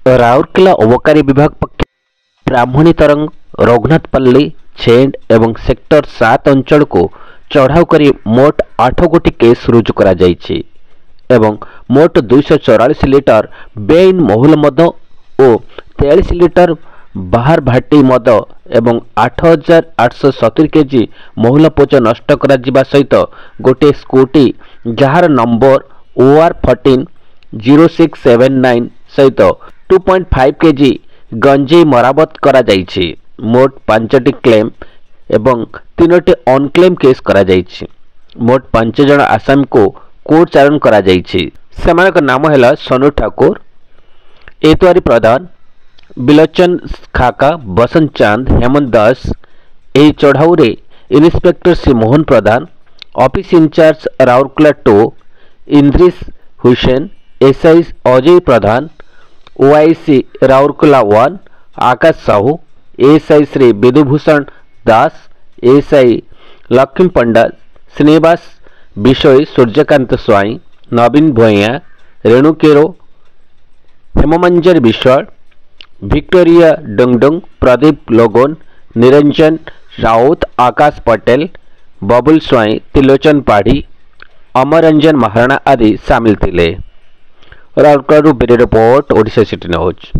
राउरकेला अबकारी विभाग पक्ष ब्राह्मणी तरंग रघुनाथपल्ली छेंड एवं सेक्टर 7 अंचल को चढ़ाऊ करी मोट 8 गोटी केस रुजु करा जायछि एवं मोट 244 लिटर बेआईन महुल मद और 43 लिटर बाहर भाटी मद एवं 8870 केजी महुल पोच नष्ट करा जिबा सहित गोटे स्कूटी जार नंबर OR14 0679 सहित 2.5 केजी गंजेई मरामत करा जायछि। मोट 5टी क्लेम एवं 3टी अनक्लेम केस करा जायछि। मोट 5 जन आसामी को कोर्ट चालान करा जायछि। सेमानक नाम हैला सोनू ठाकुर, एतवारी प्रधान, बिलोचन खाका, बसंत चांद, हेमंत दास। एही चढ़ाऊ रे inspector Shri Mohan Pradhan, office incharge Rourkela 2 Idris Hussain, SI Ajay Pradhan, OIC Rourkela 1 Akash Sahu, ASI Shri Bidhubhushan Das, ASI Lakshmi Panda, Srinivas Bishoi, Suryakant Swain, Naveen Bhoya, Renu Kero, Hemmanjar Biswal, Victoria Dungdung, Pradeep Logon, Niranjan Raut, आकाश पटेल, बबुल स्वाई, त्रिलोचन पाढ़ी, अमररंजन महाराणा आदि सामिल थिले। Rourkela bureau report, Odisha city news.